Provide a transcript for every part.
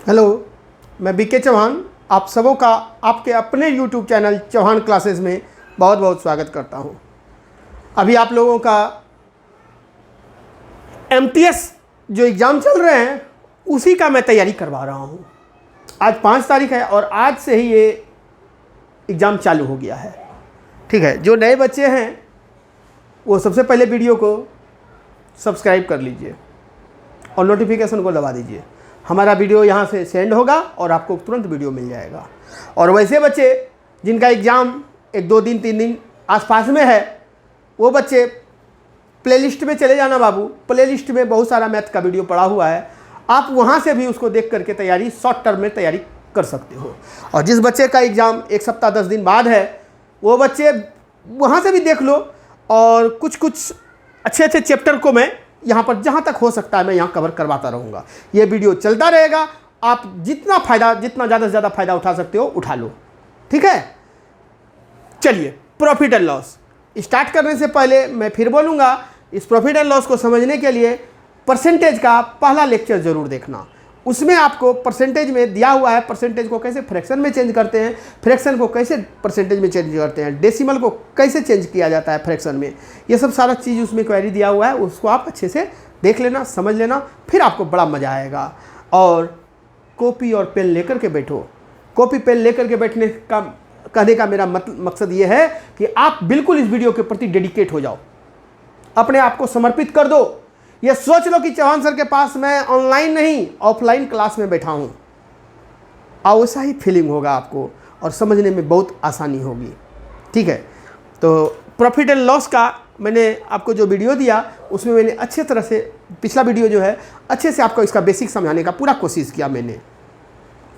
Hello, मैं BK Chauhan आप सबों का आपके अपने यूट्यूब चैनल चौहान क्लासेस में बहुत बहुत स्वागत करता हूं। अभी आप लोगों का एमटीएस जो एग्ज़ाम चल रहे हैं उसी का मैं तैयारी करवा रहा हूं। आज 5 तारीख है और आज से ही ये एग्ज़ाम चालू हो गया है। ठीक है, जो नए बच्चे हैं वो सबसे पहले वीडियो को सब्सक्राइब कर लीजिए और नोटिफिकेशन को दबा दीजिए। हमारा वीडियो यहाँ से सेंड होगा और आपको तुरंत वीडियो मिल जाएगा। और वैसे बच्चे जिनका एग्ज़ाम 1-2 दिन 3 दिन आसपास में है वो बच्चे प्लेलिस्ट में चले जाना बाबू। प्लेलिस्ट में बहुत सारा मैथ का वीडियो पड़ा हुआ है, आप वहाँ से भी उसको देख करके तैयारी शॉर्ट टर्म में तैयारी कर सकते हो। और जिस बच्चे का एग्ज़ाम 1 सप्ताह 10 दिन बाद है वो बच्चे वहाँ से भी देख लो। और कुछ अच्छे चैप्टर को मैं यहाँ पर जहाँ तक हो सकता है मैं यहाँ कवर करवाता रहूँगा। ये वीडियो चलता रहेगा, आप जितना ज़्यादा से ज़्यादा फ़ायदा उठा सकते हो उठा लो। ठीक है, चलिए प्रॉफिट एंड लॉस स्टार्ट करने से पहले मैं फिर बोलूँगा, इस प्रॉफिट एंड लॉस को समझने के लिए परसेंटेज का पहला लेक्चर ज़रूर देखना। उसमें आपको परसेंटेज में दिया हुआ है परसेंटेज को कैसे फ्रैक्शन में चेंज करते हैं, फ्रैक्शन को कैसे परसेंटेज में चेंज करते हैं, डेसिमल को कैसे चेंज किया जाता है फ्रैक्शन में। ये सब सारा चीज़ उसमें क्वेरी दिया हुआ है, उसको आप अच्छे से देख लेना, समझ लेना, फिर आपको बड़ा मज़ा आएगा। और कॉपी और पेन लेकर के बैठो। कॉपी पेन लेकर के बैठने का कहने का मेरा मकसद ये है कि आप बिल्कुल इस वीडियो के प्रति डेडिकेट हो जाओ, अपने आप को समर्पित कर दो। ये सोच लो कि चौहान सर के पास मैं ऑनलाइन नहीं ऑफलाइन क्लास में बैठा हूँ, और वैसा ही फीलिंग होगा आपको और समझने में बहुत आसानी होगी। ठीक है, तो प्रॉफिट एंड लॉस का मैंने आपको जो वीडियो दिया उसमें मैंने अच्छे तरह से पिछला वीडियो जो है अच्छे से आपको इसका बेसिक समझाने का पूरा कोशिश किया। मैंने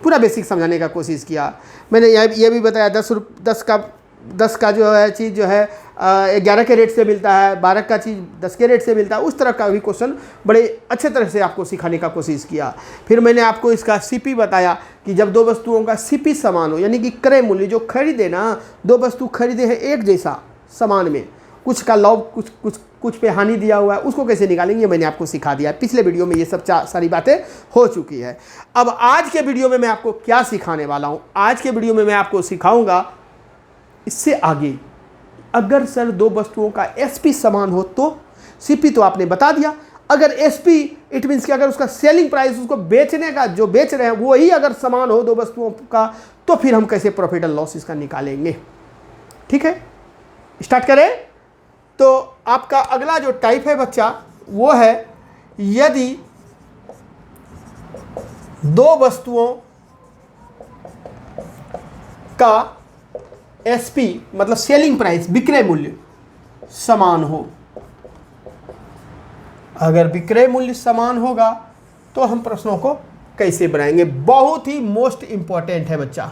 पूरा बेसिक समझाने का कोशिश किया। मैंने ये भी बताया 10 का जो है चीज़ जो है 11 के रेट से मिलता है, 12 का चीज़ 10 के रेट से मिलता है। उस तरह का भी क्वेश्चन बड़े अच्छे तरह से आपको सिखाने का कोशिश किया। फिर मैंने आपको इसका सीपी बताया कि जब 2 वस्तुओं का सीपी समान हो, यानी कि क्रय मूल्य जो खरीदे ना, 2 वस्तु खरीदे हैं एक जैसा समान में, कुछ का लाभ कुछ पे हानि दिया हुआ है, उसको कैसे निकालेंगे मैंने आपको सिखा दिया है। पिछले वीडियो में ये सब सारी बातें हो चुकी है। अब आज के वीडियो में मैं आपको क्या सिखाने वाला हूँ, आज के वीडियो में मैं आपको सिखाऊंगा इससे आगे अगर सर 2 वस्तुओं का एसपी समान हो तो सीपी तो आपने बता दिया। अगर एसपी इट मीन्स कि अगर उसका सेलिंग प्राइस, उसको बेचने का जो बेच रहे हैं वो ही अगर समान हो 2 वस्तुओं का, तो फिर हम कैसे प्रॉफिट एंड लॉस इसका निकालेंगे। ठीक है, स्टार्ट करें। तो आपका अगला जो टाइप है बच्चा वो है यदि 2 वस्तुओं का एसपी मतलब सेलिंग प्राइस, विक्रय मूल्य समान हो। अगर विक्रय मूल्य समान होगा तो हम प्रश्नों को कैसे बनाएंगे। बहुत ही मोस्ट इंपॉर्टेंट है बच्चा,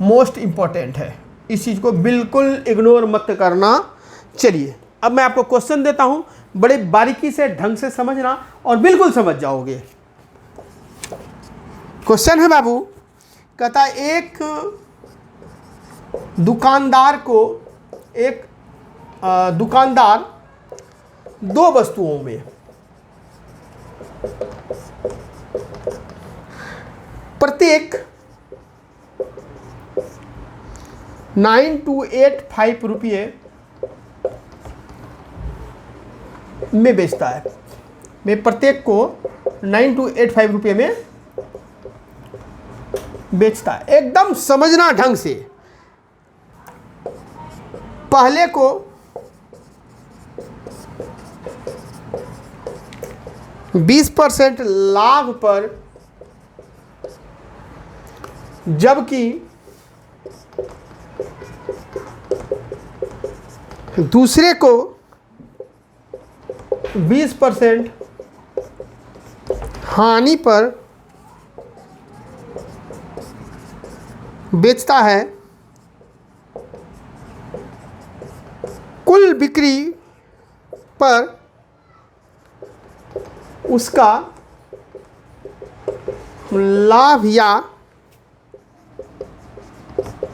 मोस्ट इंपॉर्टेंट है, इस चीज को बिल्कुल इग्नोर मत करना। चलिए अब मैं आपको क्वेश्चन देता हूं, बड़े बारीकी से ढंग से समझना और बिल्कुल समझ जाओगे। क्वेश्चन है बाबू, कहता एक दुकानदार 2 वस्तुओं में प्रत्येक 9285 रुपये में बेचता है। मैं प्रत्येक को 9285 रुपये में बेचता है। एकदम समझना ढंग से। पहले को 20% लाभ पर, जबकि दूसरे को 20% हानि पर बेचता है। कुल बिक्री पर उसका लाभ या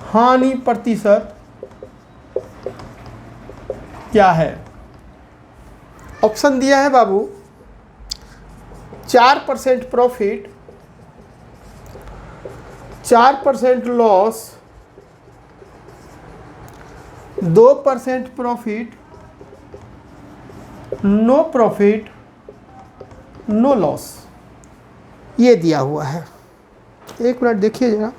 हानि प्रतिशत क्या है। ऑप्शन दिया है बाबू 4% profit, 4% loss, 2% profit, no profit no loss, ये दिया हुआ है। एक मिनट देखिए जरा,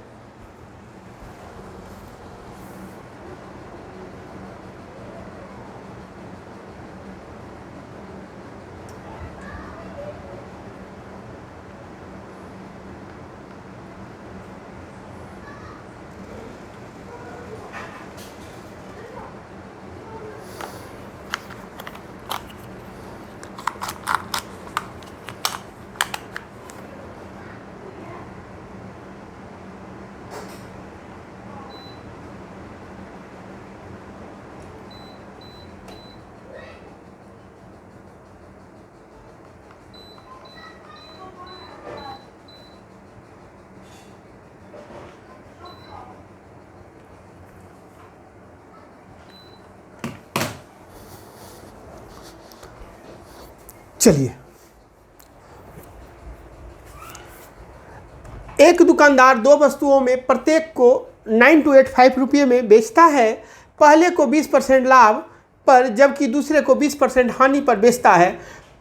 चलिए, एक दुकानदार दो वस्तुओं में प्रत्येक को 9285 रुपये में बेचता है। पहले को 20% लाभ पर जबकि दूसरे को 20% हानि पर बेचता है।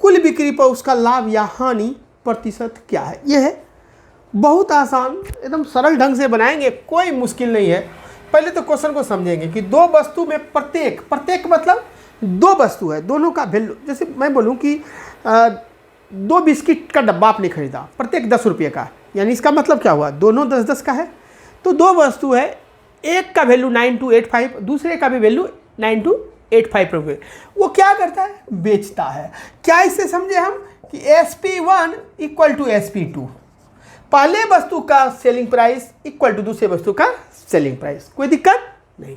कुल बिक्री पर उसका लाभ या हानि प्रतिशत क्या है? यह है बहुत आसान, एकदम सरल ढंग से बनाएंगे, कोई मुश्किल नहीं है। पहले तो क्वेश्चन को समझेंगे कि दो वस्तु में प्रत्येक मतलब दो वस्तु है, दोनों का वैल्यू। जैसे मैं बोलूं कि 2 बिस्किट का डब्बा आपने खरीदा, प्रत्येक 10 रुपये का, यानी इसका मतलब क्या हुआ, दोनों 10-10 का है। तो दो वस्तु है, एक का वैल्यू 9285, दूसरे का भी वैल्यू 9285 रुपये। वो क्या करता है, बेचता है। क्या इससे समझे हम कि SP1 इक्वल टू SP2, पहले वस्तु का सेलिंग प्राइस इक्वल टू दूसरे वस्तु का सेलिंग प्राइस। कोई दिक्कत नहीं।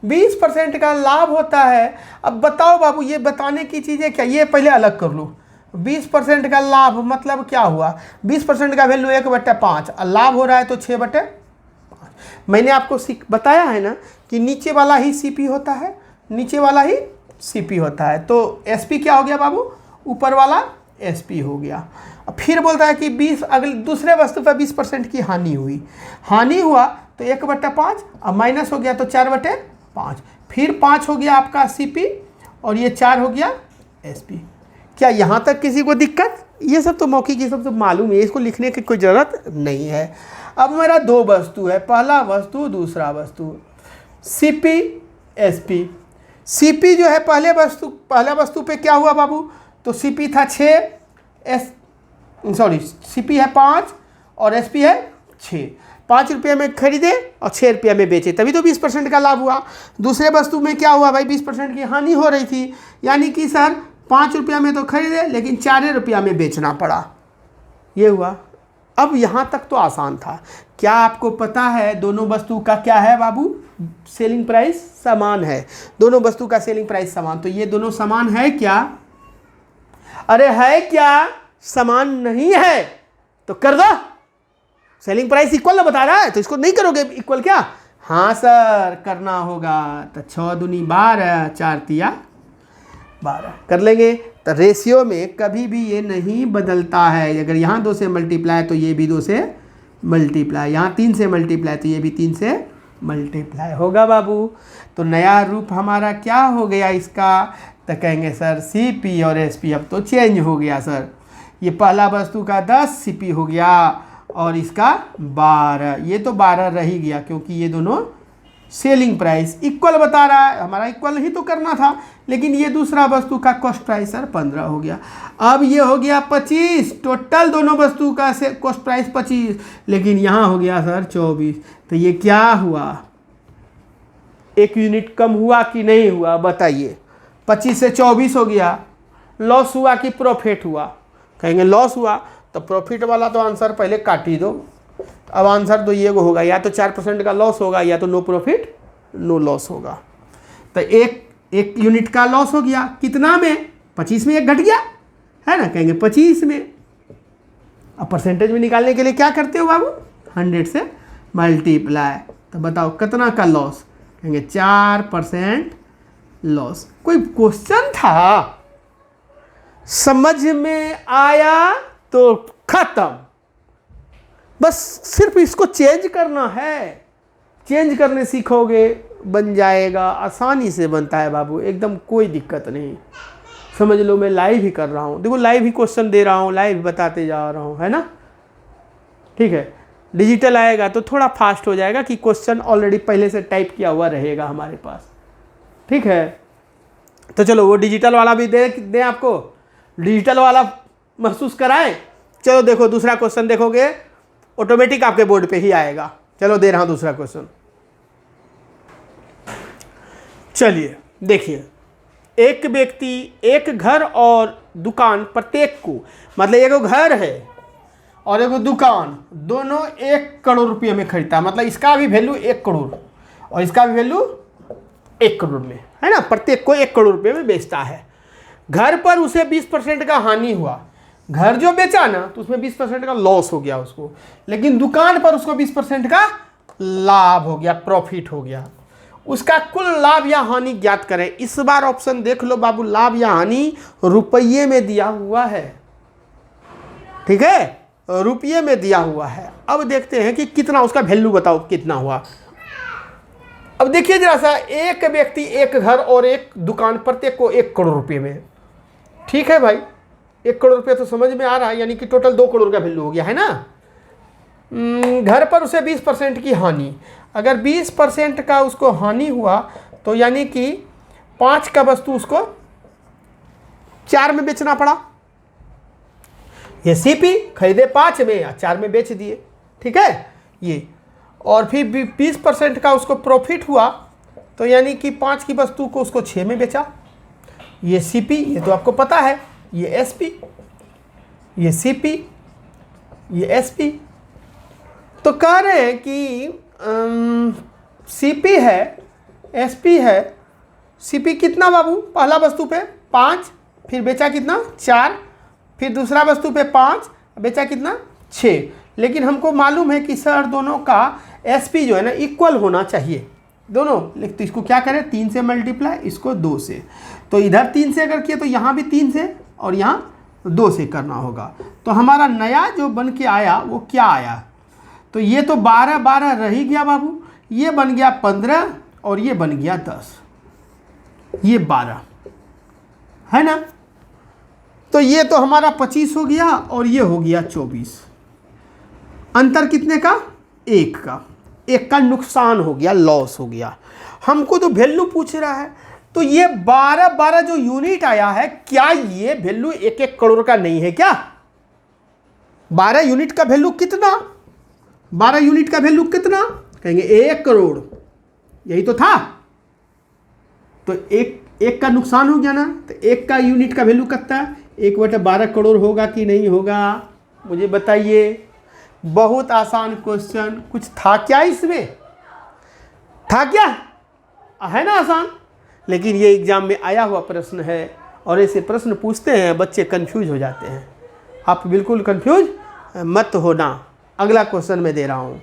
20% का लाभ होता है। अब बताओ बाबू, ये बताने की चीज़ें क्या, ये पहले अलग कर लो। 20% का लाभ मतलब क्या हुआ, 20% का वैल्यू 1/5, लाभ हो रहा है तो 6/5। मैंने आपको बताया है ना कि नीचे वाला ही CP होता है, नीचे वाला ही CP होता है। तो SP क्या हो गया बाबू, ऊपर वाला SP हो गया। फिर बोलता है कि 20 अगले दूसरे वस्तु पर 20% की हानि हुई, हानि हुआ तो 1/5, अब माइनस हो गया तो 4/5, फिर 5 हो गया आपका CP और ये 4 हो गया SP। क्या यहाँ तक किसी को दिक्कत? ये सब तो मौखिक, ये सब तो मालूम है, इसको लिखने की कोई ज़रूरत नहीं है। अब मेरा दो वस्तु है, पहला वस्तु दूसरा वस्तु, CP SP। CP जो है पहले वस्तु पे क्या हुआ बाबू, तो CP था 6, CP है 5 और SP है 6। 5 रुपये में खरीदे और 6 रुपये में बेचे, तभी तो 20% का लाभ हुआ। दूसरे वस्तु में क्या हुआ भाई, 20% की हानि हो रही थी, यानी कि सर 5 रुपये में तो खरीदे लेकिन 4 रुपये में बेचना पड़ा, ये हुआ। अब यहाँ तक तो आसान था। क्या आपको पता है दोनों वस्तु का क्या है बाबू, सेलिंग प्राइस समान है। दोनों वस्तु का सेलिंग प्राइस समान, तो ये दोनों समान है क्या? अरे है क्या? समान नहीं है तो कर दो। सेलिंग प्राइस इक्वल ना बता रहा है तो इसको नहीं करोगे इक्वल क्या? हाँ सर करना होगा। तो 6 दूनी 12, 4 तिया 12 कर लेंगे। तो रेशियो में कभी भी ये नहीं बदलता है। अगर यहाँ 2 से मल्टीप्लाई तो ये भी 2 से मल्टीप्लाई, यहाँ 3 से मल्टीप्लाई तो ये भी 3 से मल्टीप्लाई होगा बाबू। तो नया रूप हमारा क्या हो गया इसका, तो कहेंगे सर CP और SP अब तो चेंज हो गया सर। ये पहला वस्तु का 10 CP हो गया और इसका 12, ये तो 12 रह ही गया क्योंकि ये दोनों सेलिंग प्राइस इक्वल बता रहा है, हमारा इक्वल ही तो करना था। लेकिन ये दूसरा वस्तु का कॉस्ट प्राइस सर 15 हो गया। अब ये हो गया 25, टोटल दोनों वस्तु का से कॉस्ट प्राइस 25, लेकिन यहाँ हो गया सर 24। तो ये क्या हुआ, 1 यूनिट कम हुआ कि नहीं हुआ बताइए? 25 से 24 हो गया। लॉस हुआ कि प्रॉफिट हुआ? कहेंगे लॉस हुआ। तो प्रॉफिट वाला तो आंसर पहले काट ही दो। अब आंसर तो ये होगा, या तो 4% का लॉस होगा या तो नो प्रॉफिट नो लॉस होगा। तो एक यूनिट का लॉस हो गया, कितना में? 25 में 1 घट गया है ना, कहेंगे 25 में। अब परसेंटेज में निकालने के लिए क्या करते हो बाबू, 100 से मल्टीप्लाई। तो बताओ कितना का लॉस, कहेंगे 4% लॉस। कोई क्वेश्चन था, समझ में आया तो खत्म, बस सिर्फ इसको चेंज करना है, चेंज करने सीखोगे बन जाएगा, आसानी से बनता है बाबू, एकदम कोई दिक्कत नहीं। समझ लो मैं लाइव ही कर रहा हूँ, देखो लाइव ही क्वेश्चन दे रहा हूँ, लाइव बताते जा रहा हूँ, है ना। ठीक है, डिजिटल आएगा तो थोड़ा फास्ट हो जाएगा कि क्वेश्चन ऑलरेडी पहले से टाइप किया हुआ रहेगा हमारे पास। ठीक है, तो चलो वो डिजिटल वाला भी दें आपको, डिजिटल वाला महसूस कराएं। चलो देखो दूसरा क्वेश्चन देखोगे ऑटोमेटिक आपके बोर्ड पे ही आएगा। चलो दे रहा हूं दूसरा क्वेश्चन। चलिए देखिए, एक व्यक्ति एक घर और दुकान प्रत्येक को, मतलब एक घर है और एक दुकान, दोनों 1 करोड़ रुपये में खरीदता है, मतलब इसका भी वैल्यू 1 करोड़ और इसका भी वैल्यू 1 करोड़ में, है ना। प्रत्येक को 1 करोड़ रुपये में बेचता है। घर पर उसे 20% का हानि हुआ, घर जो बेचा ना तो उसमें 20% का लॉस हो गया उसको, लेकिन दुकान पर उसको 20% का लाभ हो गया, प्रॉफिट हो गया। उसका कुल लाभ या हानि ज्ञात करें। इस बार ऑप्शन देख लो बाबू, लाभ या हानि रुपये में दिया हुआ है। ठीक है, रुपये में दिया हुआ है। अब देखते हैं कि कितना, उसका वैल्यू बताओ कितना हुआ। अब देखिए जरा सा, एक व्यक्ति एक घर और एक दुकान, प्रत्येक को 1 करोड़ रुपये में। ठीक है भाई, 1 करोड़ रुपये तो समझ में आ रहा है, यानी कि टोटल 2 करोड़ का वैल्यू हो गया, है ना। घर पर उसे 20% की हानि, अगर 20% का उसको हानि हुआ तो यानी कि 5 का वस्तु उसको 4 में बेचना पड़ा। ये सीपी खरीदे 5 में या 4 में बेच दिए। ठीक है, ये और फिर 20% का उसको प्रॉफिट हुआ तो यानी कि 5 की वस्तु को उसको 6 में बेचा। ये सीपी, ये तो आपको पता है, ये एसपी, ये सीपी, ये एसपी। तो कह रहे हैं कि सीपी है, एसपी है। सीपी कितना बाबू, पहला वस्तु पे 5, फिर बेचा कितना 4, फिर दूसरा वस्तु पे 5, बेचा कितना 6। लेकिन हमको मालूम है कि सर दोनों का एसपी जो है ना इक्वल होना चाहिए दोनों। तो इसको क्या करें, 3 से मल्टीप्लाई, इसको 2 से। तो इधर 3 से अगर किया तो यहाँ भी 3 से और यहाँ 2 से करना होगा। तो हमारा नया जो बन के आया वो क्या आया, तो ये तो 12 रह ही गया बाबू, ये बन गया 15 और ये बन गया 10, ये 12 है ना। तो ये तो हमारा 25 हो गया और ये हो गया 24। अंतर कितने का, 1 का। 1 का नुकसान हो गया, लॉस हो गया। हमको तो वैल्यू पूछ रहा है, तो ये 12 जो यूनिट आया है, क्या ये वैल्यू 1 करोड़ का नहीं है क्या? 12 यूनिट का वैल्यू कितना, 12 यूनिट का वैल्यू कितना, कहेंगे 1 करोड़, यही तो था। तो एक का नुकसान हो गया ना, तो 1 का यूनिट का वैल्यू कितना, 1/12 करोड़ होगा कि नहीं होगा, मुझे बताइए। बहुत आसान क्वेश्चन, कुछ था क्या इसमें, था क्या, है ना आसान। लेकिन ये एग्जाम में आया हुआ प्रश्न है और ऐसे प्रश्न पूछते हैं बच्चे कंफ्यूज हो जाते हैं। आप बिल्कुल कंफ्यूज मत होना। अगला क्वेश्चन मैं दे रहा हूं।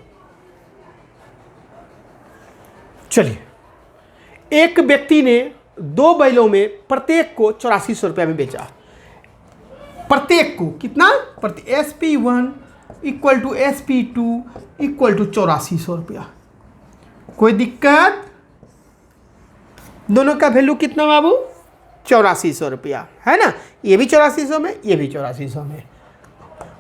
चलिए, एक व्यक्ति ने 2 बैलों में प्रत्येक को 8400 रुपये में बेचा। प्रत्येक को कितना, SP1 equal to SP2 equal to 8400 रुपया। कोई दिक्कत, दोनों का वैल्यू कितना बाबू, 8400 रुपया, है ना। ये भी 8400 में, ये भी 8400 में।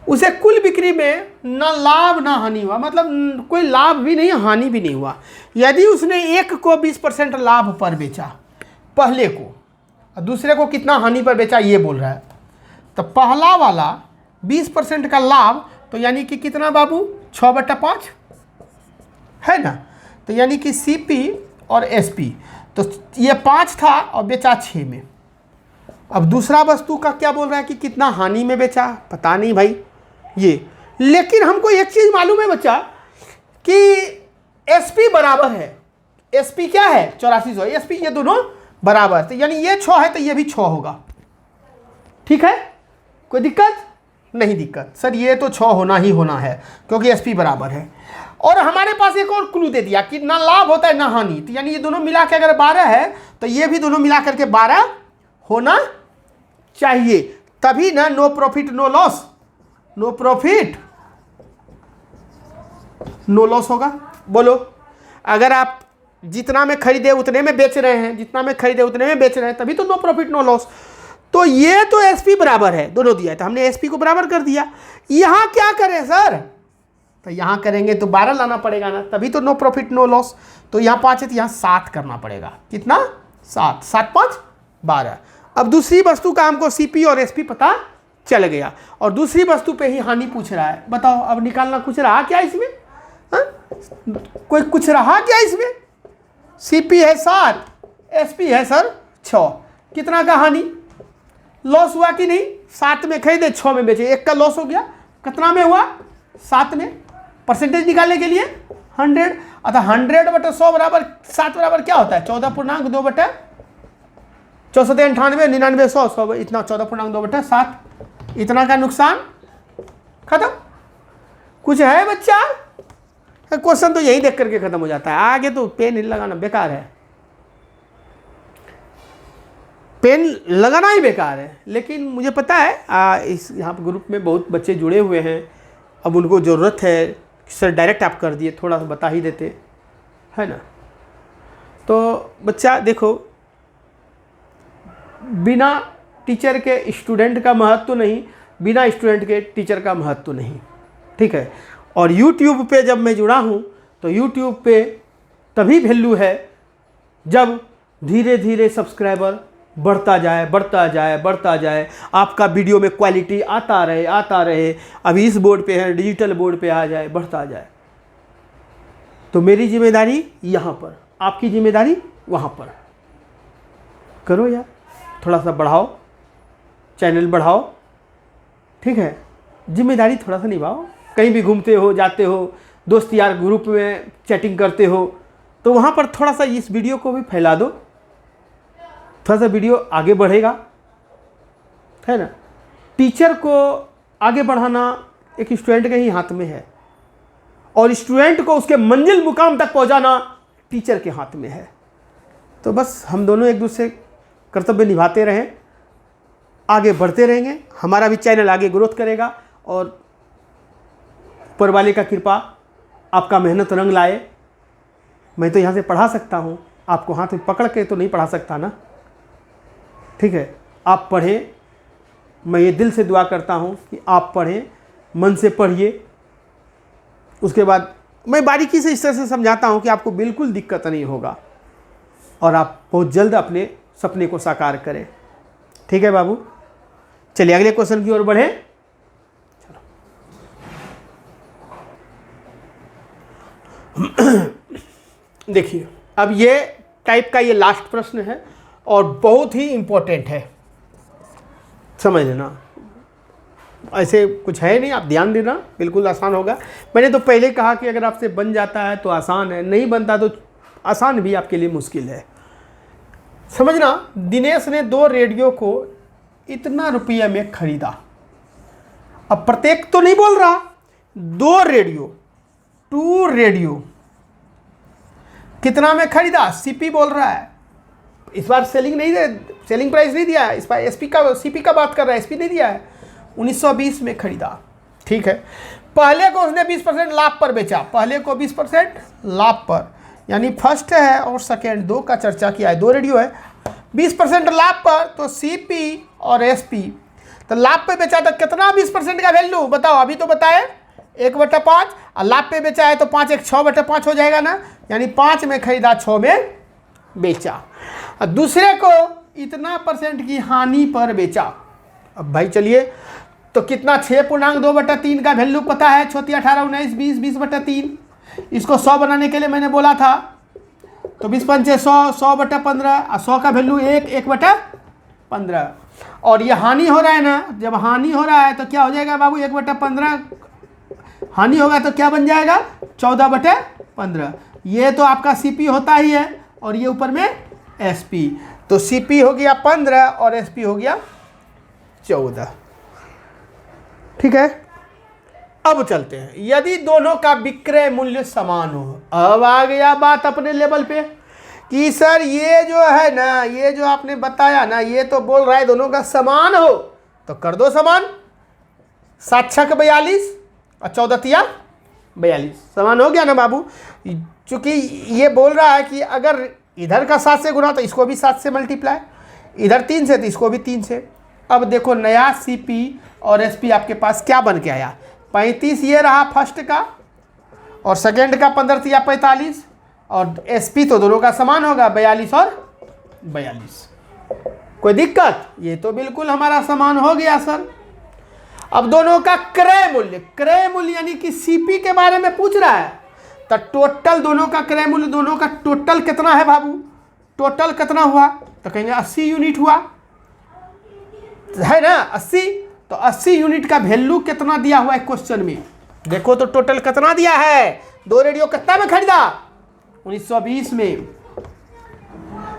उसे कुल बिक्री में ना लाभ ना हानि हुआ, मतलब कोई लाभ भी नहीं हानि भी नहीं हुआ। यदि उसने एक को 20% लाभ पर बेचा, पहले को, और दूसरे को कितना हानि पर बेचा ये बोल रहा है। तो पहला वाला 20% का लाभ, तो यानी कि कितना बाबू, 6/5 है ना। तो यानी कि CP और SP, तो ये 5 था और बेचा 6 में। अब दूसरा वस्तु का क्या बोल रहा है कि कितना हानि में बेचा, पता नहीं भाई ये। लेकिन हमको एक चीज़ मालूम है बच्चा कि SP बराबर है, SP क्या है 8400, SP ये दोनों बराबर, तो यानी ये 6 है तो ये भी 6 होगा। ठीक है, कोई दिक्कत नहीं, दिक्कत सर ये तो 6 होना ही होना है क्योंकि SP बराबर है। और हमारे पास एक और क्लू दे दिया कि ना लाभ होता है ना हानि, तो यानी ये दोनों मिला के अगर 12 है तो ये भी दोनों मिला करके 12 होना चाहिए, तभी ना no profit no loss, no profit no loss होगा। बोलो, अगर आप जितना में खरीदे उतने में बेच रहे हैं, जितना में खरीदे उतने में बेच रहे हैं, तभी तो नो प्रॉफिट नो लॉस। तो ये तो एसपी बराबर है, दोनों दिया है तो हमने एसपी को बराबर कर दिया। यहाँ क्या करें सर? तो यहाँ करेंगे तो 12 लाना पड़ेगा ना, तभी तो नो प्रॉफिट नो लॉस। तो यहाँ 5 है तो यहाँ 7 करना पड़ेगा। कितना? 7, 7 5 12। अब दूसरी वस्तु का हमको सीपी और एसपी पता चल गया, और दूसरी वस्तु पे ही हानि पूछ रहा है। बताओ अब निकालना कुछ रहा क्या इसमें? हाँ? कोई कुछ रहा क्या इसमें? सीपी है 7, एसपी है सर 6। कितना का हानि? लॉस हुआ कि नहीं? 7 में खरीदे 6 में बेचे, 1 का लॉस हो गया। कितना में हुआ? 7 में। परसेंटेज निकालने के लिए 100, अतः 100/100 बराबर 7 बराबर क्या होता है? 14.2/64, 98, 99, 100, इतना 14.2/7। इतना का नुकसान खत्म। कुछ है बच्चा? क्वेश्चन तो यही देख करके खत्म हो जाता है, आगे तो पेन लगाना बेकार है। पेन लगाना ही बेकार है। लेकिन मुझे पता है इस यहाँ पर ग्रुप में बहुत बच्चे जुड़े हुए हैं, अब उनको ज़रूरत है सर डायरेक्ट आप कर दिए, थोड़ा सा बता ही देते, है ना। तो बच्चा देखो, बिना टीचर के स्टूडेंट का महत्व तो नहीं, बिना स्टूडेंट के टीचर का महत्व तो नहीं, ठीक है। और YouTube पे जब मैं जुड़ा हूँ तो YouTube पे तभी वैल्यू है जब धीरे धीरे सब्सक्राइबर बढ़ता जाए, बढ़ता जाए, बढ़ता जाए, आपका वीडियो में क्वालिटी आता रहे, आता रहे। अभी इस बोर्ड पे है, डिजिटल बोर्ड पे आ जाए, बढ़ता जाए। तो मेरी जिम्मेदारी यहाँ पर, आपकी जिम्मेदारी वहाँ पर। करो यार, थोड़ा सा बढ़ाओ, चैनल बढ़ाओ, ठीक है। जिम्मेदारी थोड़ा सा निभाओ। कहीं भी घूमते हो, जाते हो, दोस्त यार ग्रुप में चैटिंग करते हो, तो वहाँ पर थोड़ा सा इस वीडियो को भी फैला दो, थोड़ा सा वीडियो आगे बढ़ेगा, है ना। टीचर को आगे बढ़ाना एक स्टूडेंट के ही हाथ में है, और स्टूडेंट को उसके मंजिल मुकाम तक पहुंचाना टीचर के हाथ में है। तो बस हम दोनों एक दूसरे कर्तव्य निभाते रहें, आगे बढ़ते रहेंगे, हमारा भी चैनल आगे ग्रोथ करेगा, और ऊपर वाले का कृपा, आपका मेहनत रंग लाए। मैं तो यहाँ से पढ़ा सकता हूँ, आपको हाथ में पकड़ के तो नहीं पढ़ा सकता ना, ठीक है। आप पढ़ें, मैं ये दिल से दुआ करता हूँ कि आप पढ़ें, मन से पढ़िए। उसके बाद मैं बारीकी से इस तरह से समझाता हूँ कि आपको बिल्कुल दिक्कत नहीं होगा, और आप बहुत जल्द अपने सपने को साकार करें, ठीक है बाबू। चलिए अगले क्वेश्चन की ओर बढ़ें। देखिए, अब ये टाइप का ये लास्ट प्रश्न है और बहुत ही इम्पोर्टेंट है, समझ लेना। ऐसे कुछ है नहीं, आप ध्यान देना, बिल्कुल आसान होगा। मैंने तो पहले कहा कि अगर आपसे बन जाता है तो आसान है, नहीं बनता तो आसान भी आपके लिए मुश्किल है। समझना, दिनेश ने 2 रेडियो को इतना रुपये में खरीदा। अब प्रत्येक तो नहीं बोल रहा, 2 रेडियो, 2 रेडियो कितना में खरीदा? सीपी बोल रहा है। इस बार सेलिंग नहीं दे, सेलिंग प्राइस नहीं दिया है, इस बार एसपी का, सीपी का बात कर रहा है, एसपी नहीं दिया है। 1920 में खरीदा, ठीक है। पहले को उसने 20% लाभ पर बेचा, पहले को 20% लाभ पर, यानी फर्स्ट है और सेकेंड 2 का चर्चा किया है, 2 रेडियो है, 20% लाभ पर। तो सीपी और एसपी तो लाभ पे बेचा तो कितना 20% का वैल्यू बताओ? अभी तो बताए 1/5, और लाभ पे बेचा है तो 5 1 6/5 हो जाएगा ना, यानी 5 में खरीदा, 6 में बेचा। और दूसरे को इतना % की हानि पर बेचा। अब भाई चलिए, तो कितना 6.2/3 का वैल्यू पता है, 34 18 19 20 20/3। इसको 100 बनाने के लिए मैंने बोला था, तो 20 पंचे 100, 100/15, और 100 का वैल्यू 1 1/15। और ये हानि हो रहा है ना, जब हानि हो रहा है तो क्या हो जाएगा बाबू? 1/15 हानि होगा तो क्या बन जाएगा? 14/15। ये तो आपका सीपी होता ही है, और ये ऊपर में एसपी। तो सीपी हो गया 15 और एसपी हो गया 14, ठीक है। अब चलते हैं, यदि दोनों का विक्रय मूल्य समान हो। अब आ गया बात अपने लेवल पे कि सर ये जो है ना, ये जो आपने बताया ना, ये तो बोल रहा है दोनों का समान हो, तो कर दो समान। 7 6 42 और 14 तिया 42 समान हो गया ना बाबू। चूंकि ये बोल रहा है कि अगर इधर का 7 से गुना तो इसको भी 7 से मल्टीप्लाई, इधर 3 से तो इसको भी 3 से। अब देखो नया CP और SP आपके पास क्या बन के आया, 35 ये रहा फर्स्ट का, और सेकेंड का 15 या 45, और SP तो दोनों का समान होगा 42 और 42। कोई दिक्कत? ये तो बिल्कुल हमारा समान हो गया सर। अब दोनों का क्रय मूल्य यानी कि CP के बारे में पूछ रहा है, तो टोटल दोनों का क्रय मूल्य, दोनों का टोटल कितना है बाबू, टोटल कितना हुआ, तो कहेंगे 80 यूनिट हुआ है ना, 80। तो 80 यूनिट का वैल्यू कितना दिया हुआ है क्वेश्चन में, देखो तो टोटल कितना दिया है। 2 रेडियो कितना में खरीदा, 1920 में।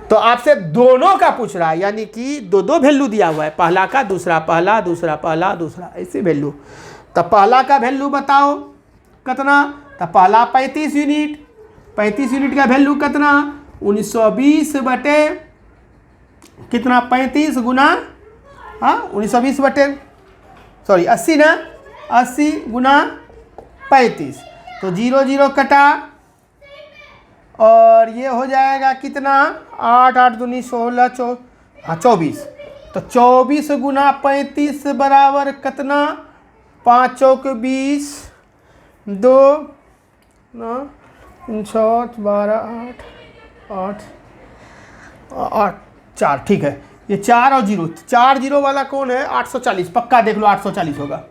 तो आपसे दोनों का पूछ रहा है, यानी कि दो वैल्यू दिया हुआ है, पहला का दूसरा, पहला दूसरा, पहला दूसरा, ऐसे वैल्यू। तो पहला का वैल्यू बताओ कितना, तो पहला 35 यूनिट, 35 यूनिट का वैल्यू कितना, 1920 बटे कितना, 35 गुना, हाँ 1920 बटे, सॉरी 80 ना, 80 गुना 35, तो 0 0 कटा, और ये हो जाएगा कितना, 8 8 दूनी 16 24। तो 24 गुना 35 बराबर कितना, 5 चौक 20, 2 9 6 12 8 8 4, ठीक है। ये 4 और 0, 4 0 वाला कौन है, 840, पक्का देख लो 840 होगा,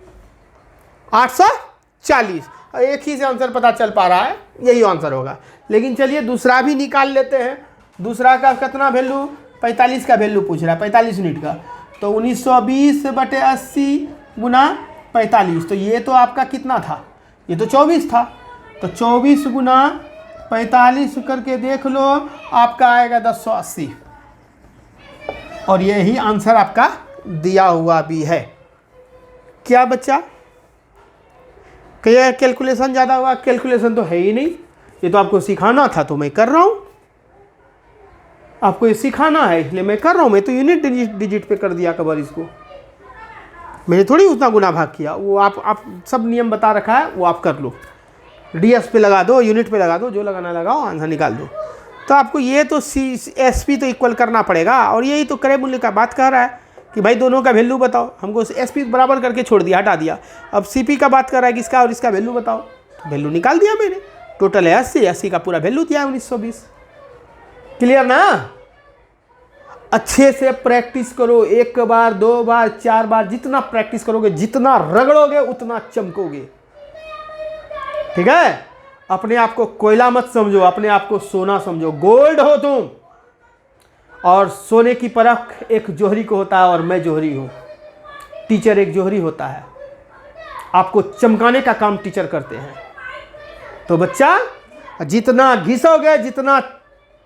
840। एक ही से आंसर पता चल पा रहा है, यही आंसर होगा। लेकिन चलिए दूसरा भी निकाल लेते हैं। दूसरा का कितना वैल्यू, 45 का वैल्यू पूछ रहा है, 45 यूनिट का। तो 1920 बटे 80 गुना 45, तो ये तो आपका कितना था, ये तो 24 था। तो 24 गुना 45 करके देख लो, आपका आएगा 1080, और यही आंसर आपका दिया हुआ भी है। क्या बच्चा, क्या कैलकुलेशन ज़्यादा हुआ? कैलकुलेशन तो है ही नहीं, ये तो आपको सिखाना था, तो मैं कर रहा हूँ। आपको ये सिखाना है इसलिए मैं कर रहा हूँ। मैं तो यूनिट डिजिट पे कर दिया कवर इसको, मैंने थोड़ी उतना गुना भाग किया। वो आप सब नियम बता रखा है, वो आप कर लो। DS पे लगा दो, यूनिट पे लगा दो, जो लगाना लगाओ, आंसर निकाल दो। तो आपको ये तो SP तो इक्वल करना पड़ेगा, और यही तो क्रय मूल्य का बात कह रहा है कि भाई दोनों का वैल्यू बताओ। हमको SP बराबर करके छोड़ दिया, हटा दिया। अब CP का बात कर रहा है कि इसका और इसका वैल्यू बताओ, तो वैल्यू निकाल दिया मैंने। टोटल है 80, 80 का पूरा वैल्यू दिया है 1920। क्लियर ना? अच्छे से प्रैक्टिस करो, 1 बार 2 बार 4 बार, जितना प्रैक्टिस करोगे, जितना रगड़ोगे उतना चमकोगे। ठीक है? अपने आप को कोयला मत समझो, अपने आप को सोना समझो। गोल्ड हो तुम। और सोने की परख एक जौहरी को होता है, और मैं जौहरी हूं। टीचर एक जौहरी होता है, आपको चमकाने का काम टीचर करते हैं। तो बच्चा जितना घिसोगे, जितना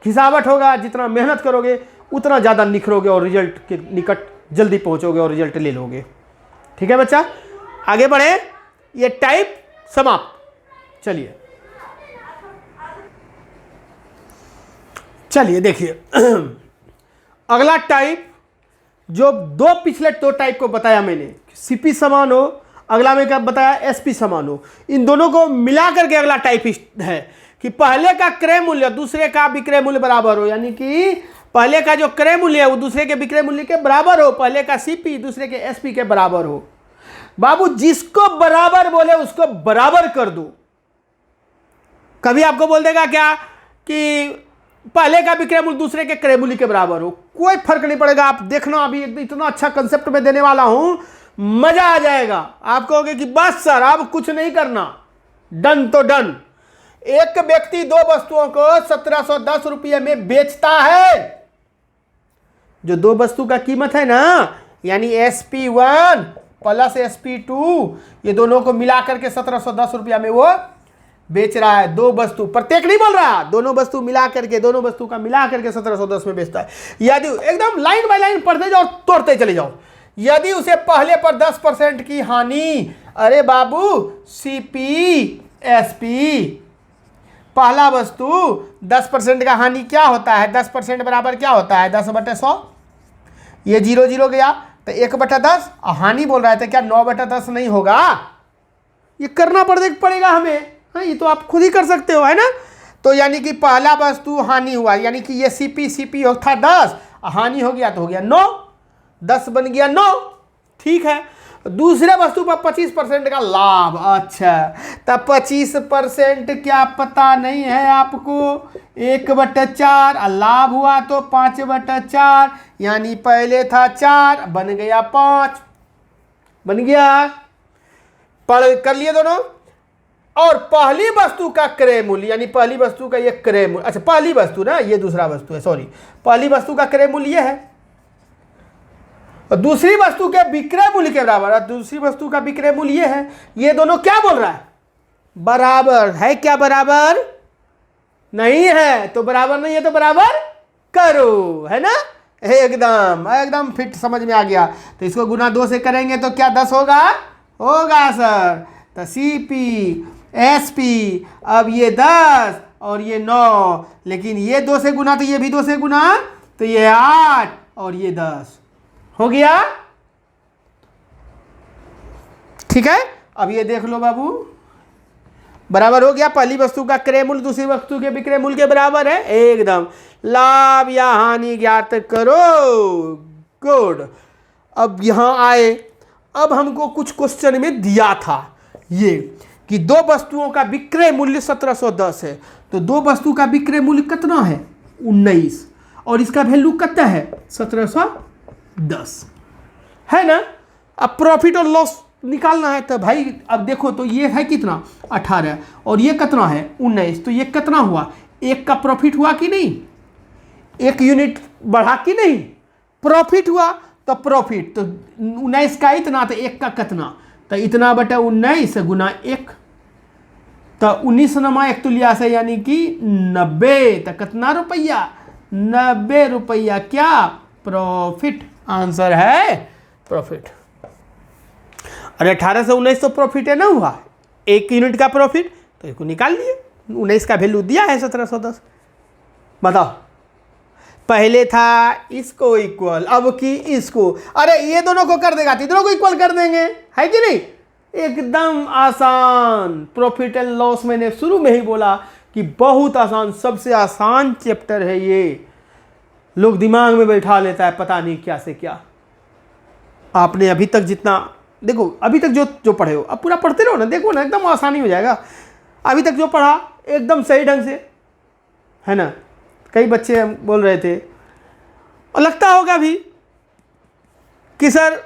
घिसावट होगा, जितना मेहनत करोगे, उतना ज़्यादा निखरोगे और रिजल्ट के निकट जल्दी पहुंचोगे और रिजल्ट ले लोगे। ठीक है बच्चा, आगे बढ़े। ये टाइप समाप्त। चलिए देखिए अगला टाइप, जो पिछले दो टाइप को बताया मैंने, CP समान हो, अगला में क्या बताया, SP समान हो। इन दोनों को मिला करके अगला टाइप है कि पहले का क्रय मूल्य दूसरे का विक्रय मूल्य बराबर हो, यानी कि पहले का जो क्रय मूल्य है वो दूसरे के विक्रय मूल्य के बराबर हो। पहले का CP दूसरे के SP के बराबर हो। बाबू जिसको बराबर बोले उसको बराबर कर दो। कभी आपको बोल देगा क्या कि पहले का विक्रय मूल्य दूसरे के क्रय मूल्य के बराबर हो, कोई फर्क नहीं पड़ेगा। आप देखना, अभी इतना अच्छा कंसेप्ट में देने वाला हूं, मजा आ जाएगा। आप कहोगे कि बस सर अब कुछ नहीं करना, डन तो डन। एक व्यक्ति 2 वस्तुओं को 1710 रुपये में बेचता है। जो 2 वस्तु का कीमत है ना, यानी SP1 प्लस SP2, ये दोनों को मिलाकर के 1710 रुपया में वो बेच रहा है। 2 वस्तु, प्रत्येक नहीं बोल रहा, दोनों वस्तु मिला करके, दोनों वस्तु का मिला करके 1710 में बेचता है। यदि एकदम लाइन बाय लाइन पढ़ते जाओ, तोड़ते चले जाओ। यदि उसे पहले पर 10% की हानि, अरे बाबू CP SP, पहला वस्तु 10% का हानि क्या होता है, 10% बराबर क्या होता है, 10/100। ये 0 0 गया तो 1/10, हानि बोल रहा है तो क्या 9/10 नहीं होगा? ये करना पड़ेगा हमें। हाँ, ये तो आप खुद ही कर सकते हो, है ना। तो यानी कि पहला वस्तु हानि हुआ, यानी कि ये सीपी था 10, हानि हो गया तो हो गया 9, 10 बन गया 9, ठीक है। दूसरे वस्तु पर 25% का लाभ, अच्छा, तब 25% क्या पता नहीं है आपको, 1/4, लाभ हुआ तो 5/4, यानी पहले था 4 बन गया 5, बन गया, पढ़ कर लिए दोनों। और पहली वस्तु का क्रय मूल्य, यानी पहली वस्तु का ये क्रय मूल्य, अच्छा पहली वस्तु ना, ये दूसरा वस्तु है, सॉरी, पहली वस्तु का क्रय मूल्य ये है, और दूसरी वस्तु के विक्रय मूल्य के बराबर है, दूसरी वस्तु का विक्रय मूल्य ये है। ये दोनों क्या बोल रहा है, बराबर है, क्या बराबर नहीं है, तो बराबर नहीं है तो बराबर करो, है ना, एकदम एकदम फिट, समझ में आ गया। तो इसको गुना 2 से करेंगे तो क्या 10 होगा, होगा सर। तो सीपी एसपी, अब ये 10 और ये 9, लेकिन ये 2 से गुना तो ये भी 2 से गुना, तो ये 8 और ये 10 हो गया, ठीक है। अब ये देख लो बाबू, बराबर हो गया, पहली वस्तु का क्रय मूल्य दूसरी वस्तु के विक्रय मूल्य के बराबर है, एकदम। लाभ या हानि ज्ञात करो, गुड। अब यहां आए, अब हमको कुछ क्वेश्चन में दिया था ये कि दो वस्तुओं का विक्रय मूल्य 1710 है, तो दो वस्तु का विक्रय मूल्य कितना है 19, और इसका वैल्यू कितना है 1710, है ना। अब प्रॉफिट और लॉस निकालना है, तो भाई अब देखो, तो ये है कितना 18 और ये कितना है 19, तो ये कितना हुआ, एक का प्रॉफिट हुआ कि नहीं, एक यूनिट बढ़ा कि नहीं, प्रॉफिट हुआ, तो प्रॉफिट तो 19 का इतना, तो एक का कितना, तो इतना बटा 19 गुना 1, तो 19 नमा 1 तुलिया से यानी कि 90, तो कितना रुपया 90 रुपया, क्या प्रॉफिट, आंसर है प्रॉफिट। अरे 18 से 19 तो प्रॉफिट है ना हुआ, एक यूनिट का प्रॉफिट, तो इसको निकाल लिए, 19 का वैल्यू दिया है 1710, बताओ। पहले था इसको इक्वल, अब की इसको, अरे ये दोनों को कर देगा, तीनों को इक्वल कर देंगे, है कि नहीं, एकदम आसान। प्रॉफिट एंड लॉस मैंने शुरू में ही बोला कि बहुत आसान, सबसे आसान चैप्टर है ये, लोग दिमाग में बैठा लेता है पता नहीं क्या से क्या। आपने अभी तक जितना देखो, अभी तक जो पढ़े हो अब पूरा पढ़ते रहो ना, देखो ना एकदम आसानी हो जाएगा। अभी तक जो पढ़ा एकदम सही ढंग से, है ना। कई बच्चे बोल रहे थे, और लगता होगा भी कि सर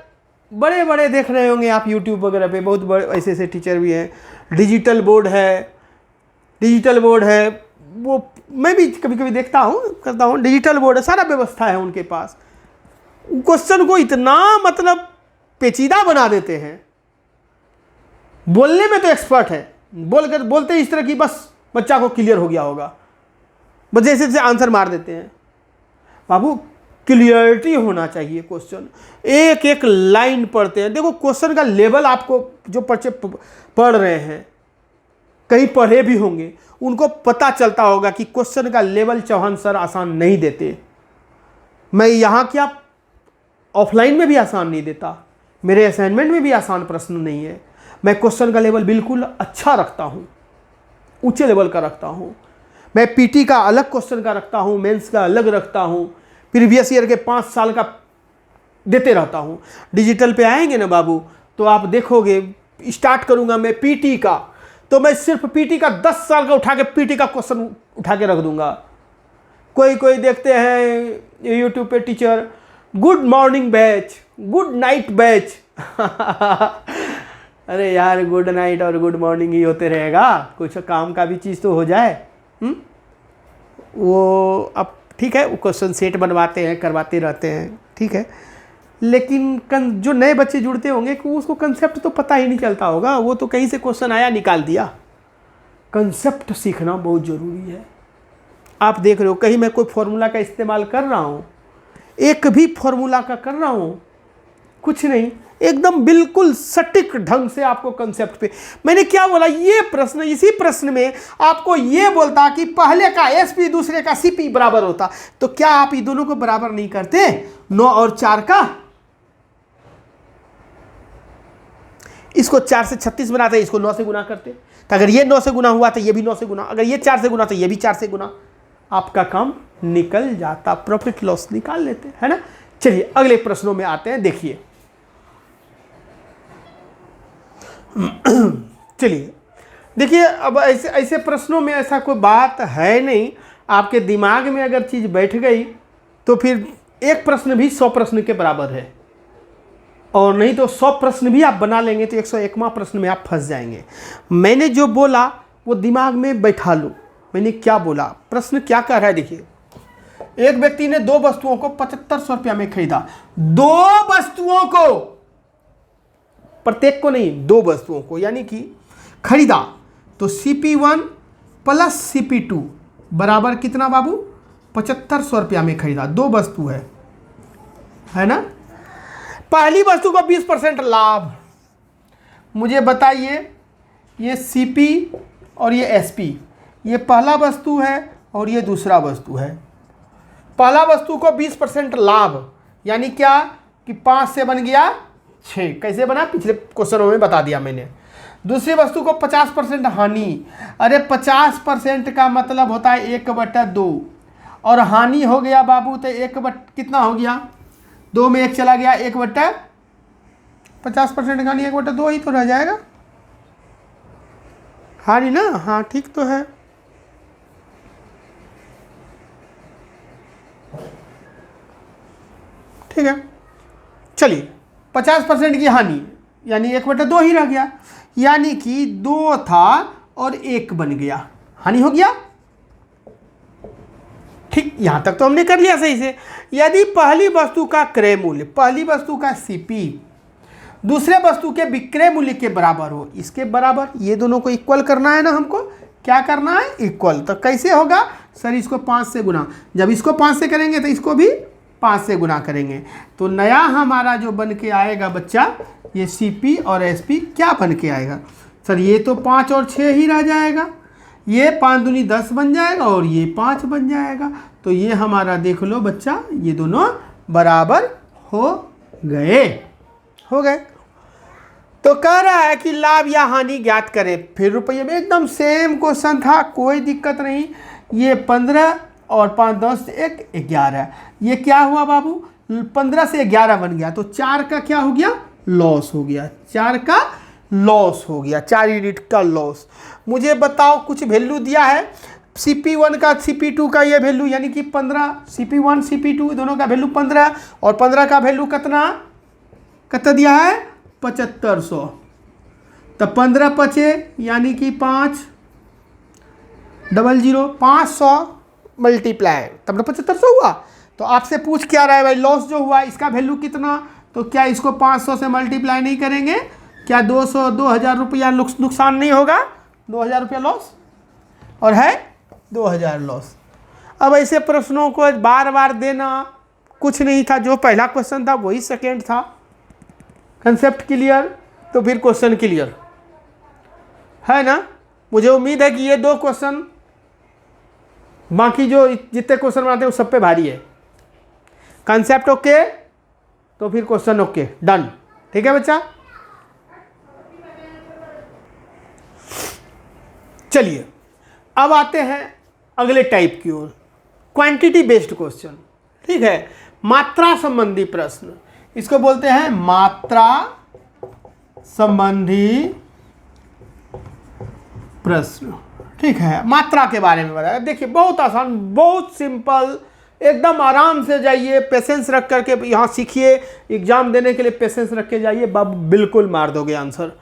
बड़े बड़े देख रहे होंगे आप यूट्यूब वगैरह पे, बहुत बड़े ऐसे ऐसे टीचर भी हैं, डिजिटल बोर्ड है, वो मैं भी कभी कभी देखता हूँ करता हूँ, डिजिटल बोर्ड है, सारा व्यवस्था है उनके पास, क्वेश्चन को इतना मतलब पेचीदा बना देते हैं, बोलने में तो एक्सपर्ट है, बोलते इस तरह की बस बच्चा को क्लियर हो गया होगा, बस जैसे जैसे आंसर मार देते हैं। बाबू क्लियरिटी होना चाहिए, क्वेश्चन एक एक लाइन पढ़ते हैं, देखो क्वेश्चन का लेवल आपको जो पढ़ रहे हैं, कहीं पढ़े भी होंगे, उनको पता चलता होगा कि क्वेश्चन का लेवल चौहान सर आसान नहीं देते। मैं यहाँ क्या ऑफलाइन में भी आसान नहीं देता, मेरे असाइनमेंट में भी आसान प्रश्न नहीं है, मैं क्वेश्चन का लेवल बिल्कुल अच्छा रखता हूँ, ऊंचे लेवल का रखता हूँ। मैं पीटी का अलग क्वेश्चन का रखता हूँ, मेंस का अलग रखता हूँ, प्रीवियस ईयर के 5 साल का देते रहता हूँ। डिजिटल पे आएंगे ना बाबू, तो आप देखोगे, स्टार्ट करूँगा मैं पीटी का, तो मैं सिर्फ पीटी का 10 साल का उठा के पीटी का क्वेश्चन उठा के रख दूंगा। कोई देखते हैं यूट्यूब पे teacher, good morning batch, good night batch अरे यार गुड नाइट और गुड मॉर्निंग ही होते रहेगा, कुछ काम का भी चीज़ तो हो जाए। वो अब ठीक है, वो क्वेश्चन सेट बनवाते हैं, करवाते रहते हैं, ठीक है, लेकिन जो नए बच्चे जुड़ते होंगे कि उसको कंसेप्ट तो पता ही नहीं चलता होगा, वो तो कहीं से क्वेश्चन आया निकाल दिया। कंसेप्ट सीखना बहुत ज़रूरी है। आप देख रहे हो कहीं मैं कोई फॉर्मूला का इस्तेमाल कर रहा हूँ, एक भी फॉर्मूला का कर रहा हूँ, कुछ नहीं, एकदम बिल्कुल सटीक ढंग से आपको कंसेप्ट पे। मैंने क्या बोला, ये प्रश्न, इसी प्रश्न में आपको ये बोलता कि पहले का एसपी दूसरे का सीपी बराबर होता, तो क्या आप ये दोनों को बराबर नहीं करते 9 और 4 का? इसको 4 से 36 बनाते, इसको 9 से गुना करते, तो अगर ये 9 से गुना हुआ तो ये भी 9 से गुना, अगर ये 4 से गुना तो ये भी 4 से गुना, आपका काम निकल जाता, प्रॉफिट लॉस निकाल लेते, है ना। चलिए अगले प्रश्नों में आते हैं, देखिए। चलिए देखिए, अब ऐसे ऐसे प्रश्नों में ऐसा कोई बात है नहीं, आपके दिमाग में अगर चीज़ बैठ गई तो फिर एक प्रश्न भी 100 प्रश्न के बराबर है, और नहीं तो 100 प्रश्न भी आप बना लेंगे तो 101वां प्रश्न में आप फंस जाएंगे। मैंने जो बोला वो दिमाग में बैठा लो, मैंने क्या बोला, प्रश्न क्या कह रहा है। देखिए, एक व्यक्ति ने 2 वस्तुओं को 7500 रुपया में खरीदा, 2 वस्तुओं को, प्रत्येक को नहीं, 2 वस्तुओं को यानी कि खरीदा, तो CP1 प्लस CP2 बराबर कितना बाबू, 7500 रुपया में खरीदा, 2 वस्तु है ना। पहली वस्तु को 20% लाभ, मुझे बताइए, ये CP और ये SP, ये पहला वस्तु है और ये दूसरा वस्तु है। पहला वस्तु को 20% लाभ यानी क्या कि 5 से बन गया 6, कैसे बना, पिछले क्वेश्चनों में बता दिया मैंने। दूसरी वस्तु को 50% हानि, अरे 50% का मतलब होता है 1/2, और हानि हो गया बाबू तो कितना हो गया, 2 में 1 चला गया, 50% हानि 1/2 ही तो रह जाएगा, हानि ना, हाँ ठीक तो है। ठीक है, चलिए 50% की हानि यानी 1/2 ही रह गया, यानी कि 2 था और 1 बन गया, हानि हो गया। ठीक, यहां तक तो हमने कर लिया सही से। यदि पहली वस्तु का क्रय मूल्य, पहली वस्तु का CP दूसरे वस्तु के विक्रय मूल्य के बराबर हो, इसके बराबर, ये दोनों को इक्वल करना है ना, हमको क्या करना है, इक्वल। तो कैसे होगा सर, इसको 5 से गुना, जब इसको 5 से करेंगे तो इसको भी 5 से गुना करेंगे, तो नया हमारा जो बन के आएगा बच्चा, ये CP और SP क्या बन के आएगा सर, ये तो 5 और 6 ही रह जाएगा, ये 5 दूनी 10 बन जाएगा और ये 5 बन जाएगा, तो ये हमारा देख लो बच्चा, ये दोनों बराबर हो गए। तो कह रहा है कि लाभ या हानि ज्ञात करें, फिर रुपये में एकदम सेम क्वेश्चन था, कोई दिक्कत नहीं। ये 15 और 5 10 1 11, ये क्या हुआ बाबू, 15 से 11 बन गया, तो 4 का क्या हो गया, लॉस हो गया, 4 का लॉस हो गया, 4 यूनिट का लॉस। मुझे बताओ कुछ वैल्यू दिया है, CP1 का CP2 का ये वैल्यू यानी कि 15, CP1 CP2 दोनों का वैल्यू 15, और 15 का वैल्यू कितना दिया है, 7500, तो 15 पचे यानी कि 500, 500 मल्टीप्लाई तब तो 7500 हुआ। तो आपसे पूछ क्या रहा है भाई, लॉस जो हुआ इसका वैल्यू कितना, तो क्या इसको 500 से मल्टीप्लाई नहीं करेंगे, क्या 2000 रुपया नुकसान नहीं होगा, 2000 रुपया लॉस, और है 2000 लॉस। अब ऐसे प्रश्नों को बार बार देना कुछ नहीं था, जो पहला क्वेश्चन था वही सेकेंड था, कंसेप्ट क्लियर तो फिर क्वेश्चन क्लियर है ना। मुझे उम्मीद है कि ये 2 क्वेश्चन, बाकी जो जितने क्वेश्चन बनाते हैं वो सब पे भारी है। कंसेप्ट ओके तो फिर क्वेश्चन ओके, डन, ठीक है बच्चा। चलिए अब आते हैं अगले टाइप की ओर, क्वांटिटी बेस्ड क्वेश्चन, ठीक है, मात्रा संबंधी प्रश्न, इसको बोलते हैं मात्रा संबंधी प्रश्न, ठीक है। मात्रा के बारे में बताया, देखिए बहुत आसान, बहुत सिंपल, एकदम आराम से जाइए, पेशेंस रख करके यहाँ सीखिए, एग्जाम देने के लिए पेशेंस रख के जाइए, बिल्कुल मार दोगे आंसर।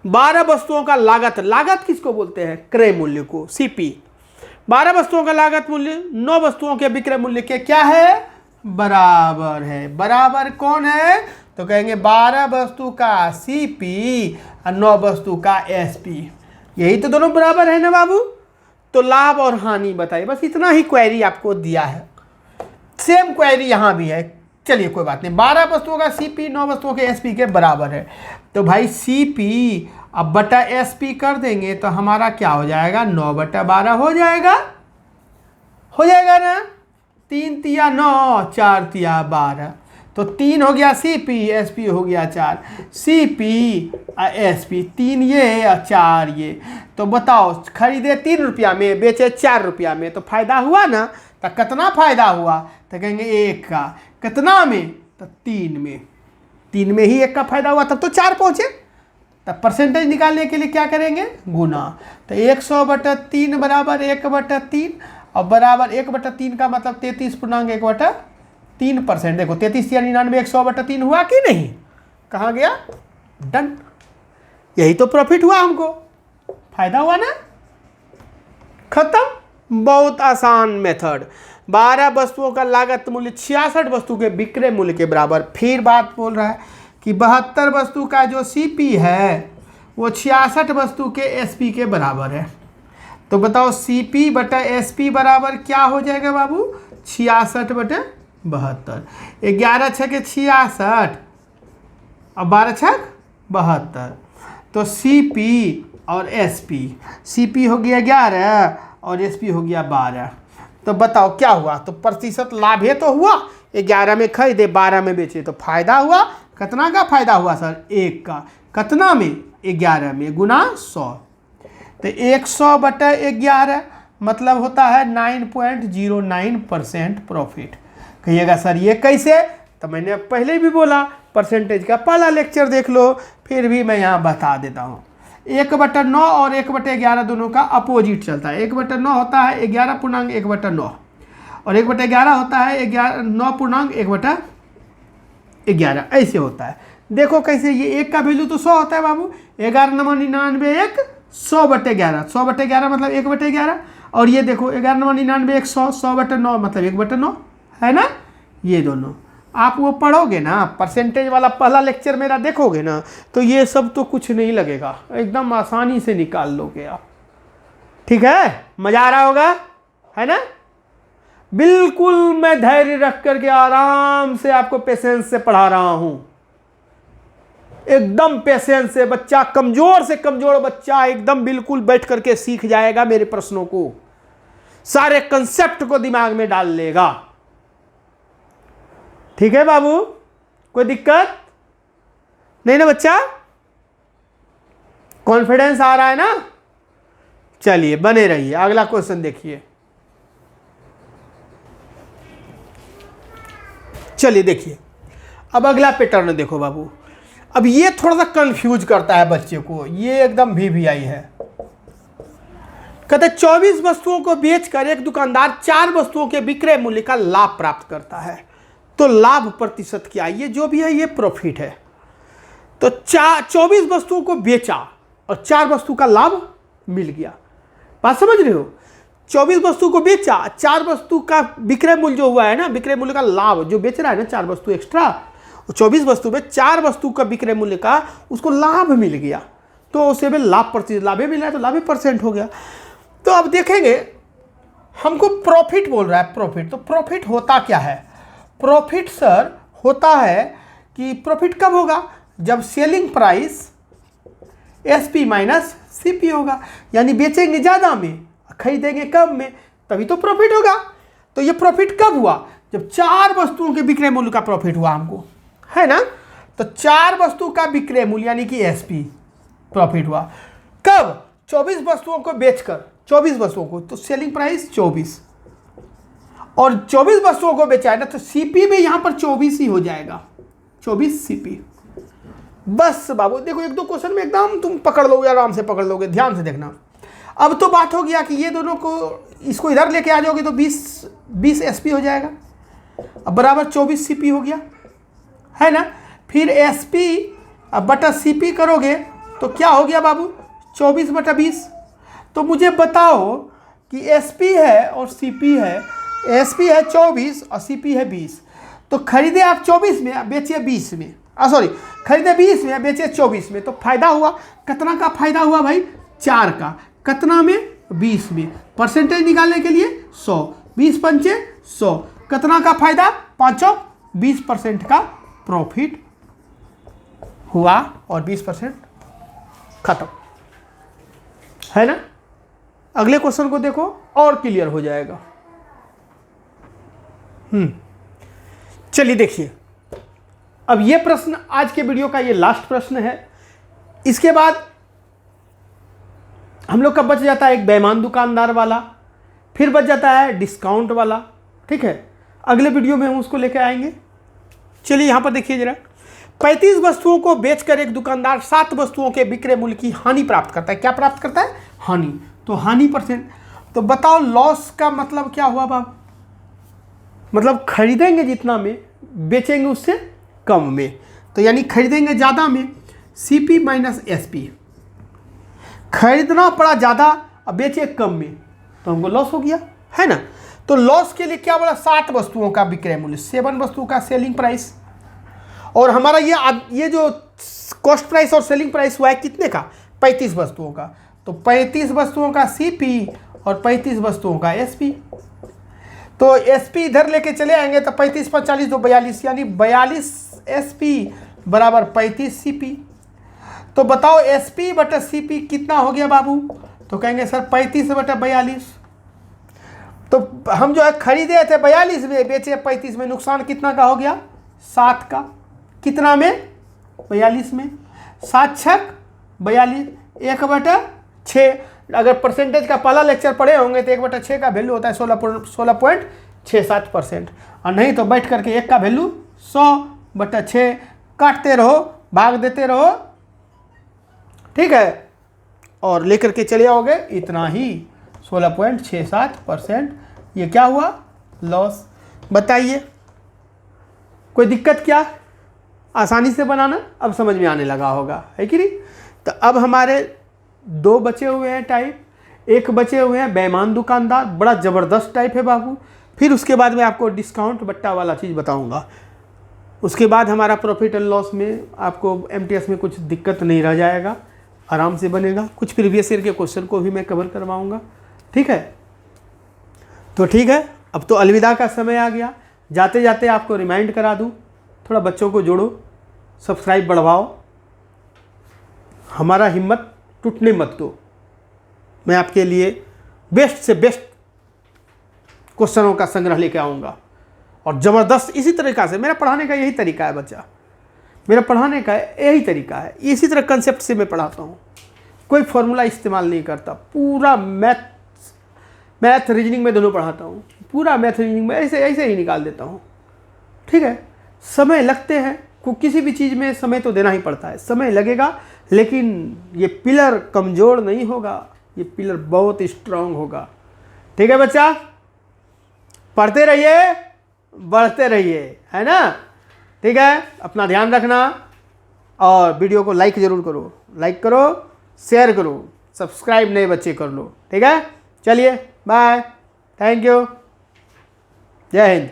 12 वस्तुओं का लागत, लागत किसको बोलते हैं, क्रय मूल्य को, CP। 12 वस्तुओं का लागत मूल्य 9 वस्तुओं के विक्रय मूल्य के क्या है, बराबर है। बराबर कौन है, तो कहेंगे 12 वस्तु का CP और 9 वस्तु का SP, यही तो दोनों बराबर है ना बाबू। तो लाभ और हानि बताइए, बस इतना ही क्वेरी आपको दिया है, सेम क्वेरी यहाँ भी है। चलिए कोई बात नहीं, 12 वस्तुओं का CP 9 वस्तुओं के SP के बराबर है, तो भाई CP अब बटा SP कर देंगे तो हमारा क्या हो जाएगा, 9/12 हो जाएगा ना। 3 तिया 9, 4 तिया 12, तो 3 हो गया CP, SP हो गया 4, CP SP 3 ये और 4 ये। तो बताओ खरीदे 3 रुपया में, बेचे 4 रुपया में, तो फायदा हुआ ना। तो कितना फायदा हुआ, तो कहेंगे 1 का। कितना में, तो 3 में। 3 में ही 1 का फायदा हुआ, तब तो 4 पहुंचे। तब परसेंटेज निकालने के लिए क्या करेंगे, गुना। तो 100/3 बराबर 1/3 और बराबर 1/3 का मतलब 33.1/3%। देखो 33 या 99 100/3 हुआ कि नहीं, कहाँ गया, डन। यही तो प्रॉफिट हुआ, हमको फायदा हुआ ना, खत्म। बहुत आसान मेथड। 12 वस्तुओं का लागत मूल्य 66 वस्तु के विक्रय मूल्य के बराबर। फिर बात बोल रहा है कि 72 वस्तु का जो CP है वो 66 वस्तु के SP के बराबर है। तो बताओ CP/SP बराबर क्या हो जाएगा बाबू, 66/72। 11 छके 66 और 12 छक 72। तो CP और SP, CP हो गया 11 और SP हो गया 12। तो बताओ क्या हुआ, तो प्रतिशत लाभ है तो हुआ। 11 में खरीदे 12 में बेचे तो फायदा हुआ। कितना का फायदा हुआ सर, 1 का। कितना में, 11 में, गुना 100। तो 100/11 मतलब होता है 9.09% प्रॉफिट। कहिएगा सर ये कैसे, तो मैंने पहले भी बोला, परसेंटेज का पहला लेक्चर देख लो, फिर भी मैं यहाँ बता देता हूँ। 1/9 और 1/11 दोनों का अपोजिट चलता है। 1/9 होता है 11.1/9 और 1/11 होता है 9.1/11, ऐसे होता है। देखो कैसे, ये 1 का वैल्यू तो 100 होता है बाबू। 11×99 1, 100/11, 100/11 मतलब 1/11। और ये देखो 11×99 100, 100/9 मतलब 1/9 है ना। ये दोनों आप वो पढ़ोगे ना, परसेंटेज वाला पहला लेक्चर मेरा देखोगे ना, तो ये सब तो कुछ नहीं लगेगा, एकदम आसानी से निकाल लोगे आप। ठीक है, मजा आ रहा होगा, है ना। बिल्कुल मैं धैर्य रख करके आराम से आपको पेशेंस से पढ़ा रहा हूं, एकदम पेशेंस से। बच्चा कमजोर से कमजोर बच्चा एकदम बिल्कुल बैठ करके सीख जाएगा, मेरे प्रश्नों को, सारे कंसेप्ट को दिमाग में डाल लेगा। ठीक है बाबू, कोई दिक्कत नहीं ना बच्चा, कॉन्फिडेंस आ रहा है ना। चलिए बने रहिए, अगला क्वेश्चन देखिए। चलिए देखिए, अब अगला पैटर्न देखो बाबू। अब ये थोड़ा सा कंफ्यूज करता है बच्चे को, ये एकदम VVI है। कहते 24 वस्तुओं को बेचकर एक दुकानदार 4 वस्तुओं के विक्रय मूल्य का लाभ प्राप्त करता है। तो लाभ प्रतिशत क्या, ये जो भी है ये प्रॉफिट है। तो 24 वस्तुओं को बेचा और 4 वस्तु का लाभ मिल गया। बात समझ रहे हो, 24 वस्तु को बेचा, 4 वस्तु का विक्रय मूल्य जो हुआ है ना, विक्रय मूल्य का लाभ जो बेच रहा है ना, 4 वस्तु एक्स्ट्रा, 24 वस्तु में 4 वस्तु का विक्रय मूल्य का उसको लाभ मिल गया। तो उसे भी लाभ प्रतिशत, लाभ मिल रहा है तो लाभ % हो गया। तो अब देखेंगे, हमको प्रॉफिट बोल रहा है, प्रॉफिट। तो प्रॉफिट होता क्या है, प्रॉफिट सर होता है कि प्रॉफिट कब होगा, जब selling price SP minus CP होगा। यानी बेचेंगे ज़्यादा में, खरीदेंगे कम में, तभी तो प्रॉफिट होगा। तो ये प्रॉफिट कब हुआ, जब 4 वस्तुओं के विक्रय मूल्य का प्रॉफिट हुआ हमको, है ना। तो 4 वस्तु का विक्रय मूल्य यानी कि SP प्रॉफिट हुआ। कब, 24 वस्तुओं को बेचकर, 24 वस्तुओं को, तो सेलिंग प्राइस 24 और 24 वस्तुओं को बेचा है ना, तो CP भी यहाँ पर 24 ही हो जाएगा, 24 CP। बस बाबू देखो, 1-2 क्वेश्चन में एकदम तुम पकड़ लोगे, आराम से पकड़ लोगे, ध्यान से देखना। अब तो बात हो गया कि ये दोनों को, इसको इधर लेके आ जाओगे तो 20 SP हो जाएगा, अब बराबर 24 CP हो गया, है ना। फिर SP बटा CP करोगे तो क्या हो गया बाबू, 24/20। तो मुझे बताओ कि SP है और CP है, SP है 24 और CP है 20। तो खरीदे आप 24 में, बेचे 20 में, सॉरी खरीदे 20 में, बेचे 24 में, तो फायदा हुआ। कितना का फायदा हुआ भाई, 4 का। कितना में, 20 में। परसेंटेज निकालने के लिए 100, 20 पंचे 100। कितना का फायदा, 5, 20% का प्रॉफिट हुआ और 20% खत्म, है ना। अगले क्वेश्चन को देखो और क्लियर हो जाएगा। चलिए देखिए, अब ये प्रश्न आज के वीडियो का ये लास्ट प्रश्न है। इसके बाद हम लोग का बच जाता है एक बेईमान दुकानदार वाला, फिर बच जाता है डिस्काउंट वाला। ठीक है, अगले वीडियो में हम उसको लेकर आएंगे। चलिए यहाँ पर देखिए जरा, 35 वस्तुओं को बेचकर एक दुकानदार 7 वस्तुओं के विक्रय मूल्य की हानि प्राप्त करता है। क्या प्राप्त करता है? हानि। तो हानि परसेंट, तो बताओ लॉस का मतलब क्या हुआ बाब? मतलब खरीदेंगे जितना में, बेचेंगे उससे कम में। तो यानी खरीदेंगे ज़्यादा में, CP माइनस SP। खरीदना पड़ा ज़्यादा और बेचे कम में, तो हमको लॉस हो गया, है ना। तो लॉस के लिए क्या बोला? 7 वस्तुओं का विक्रय मूल्य, 7 वस्तुओं का सेलिंग प्राइस। और हमारा ये जो कॉस्ट प्राइस और सेलिंग प्राइस हुआ है कितने का? 35 वस्तुओं का। तो 35 वस्तुओं का CP और 35 वस्तुओं का SP। तो SP इधर लेके चले आएंगे तो 35 पर 40 तो 42, यानी 42 SP बराबर 35 CP। तो बताओ SP बटा CP कितना हो गया बाबू? तो कहेंगे सर 35 बटा 42। तो हम जो है खरीदे थे 42 में, बेचे 35 में, नुकसान कितना का हो गया? 7 का। कितना में? 42 में। 7 छक 42, 1/6। अगर परसेंटेज का पहला लेक्चर पढ़े होंगे तो 1/6 का वैल्यू होता है 16.67%। और नहीं तो बैठ करके 1 का वैल्यू 100/6 काटते रहो, भाग देते रहो, ठीक है, और लेकर के चले आओगे इतना ही 16.67%। ये क्या हुआ? लॉस। बताइए कोई दिक्कत क्या? आसानी से बनाना अब समझ में आने लगा होगा, है कि नहीं। तो अब हमारे 2 बचे हुए हैं टाइप, एक बचे हुए हैं बेईमान दुकानदार, बड़ा ज़बरदस्त टाइप है बाबू। फिर उसके बाद मैं आपको डिस्काउंट बट्टा वाला चीज़ बताऊंगा। उसके बाद हमारा प्रॉफिट एंड लॉस में आपको MTS में कुछ दिक्कत नहीं रह जाएगा, आराम से बनेगा। कुछ प्रीवियस ईयर के क्वेश्चन को भी मैं कवर करवाऊंगा, ठीक है। तो ठीक है, अब तो अलविदा का समय आ गया। जाते जाते आपको रिमाइंड करा दूं, थोड़ा बच्चों को जोड़ो, सब्सक्राइब बढ़वाओ, हमारा हिम्मत टूटने मत दो। मैं आपके लिए बेस्ट से बेस्ट क्वेश्चनों का संग्रह लेके आऊँगा और ज़बरदस्त। इसी तरीक़ा से मेरा पढ़ाने का यही तरीका है बच्चा, मेरा पढ़ाने का यही तरीका है। इसी तरह कंसेप्ट से मैं पढ़ाता हूँ, कोई फॉर्मूला इस्तेमाल नहीं करता। पूरा मैथ रीजनिंग में दोनों पढ़ाता हूँ, पूरा मैथ रीजनिंग में ऐसे ही निकाल देता हूँ, ठीक है। समय लगते हैं, किसी भी चीज़ में समय तो देना ही पड़ता है, समय लगेगा, लेकिन ये पिलर कमज़ोर नहीं होगा, ये पिलर बहुत स्ट्रांग होगा, ठीक है बच्चा। पढ़ते रहिए, बढ़ते रहिए, है ना, ठीक है। अपना ध्यान रखना और वीडियो को लाइक ज़रूर करो, लाइक करो, शेयर करो, सब्सक्राइब नए बच्चे कर लो, ठीक है। चलिए बाय, थैंक यू, जय हिंद।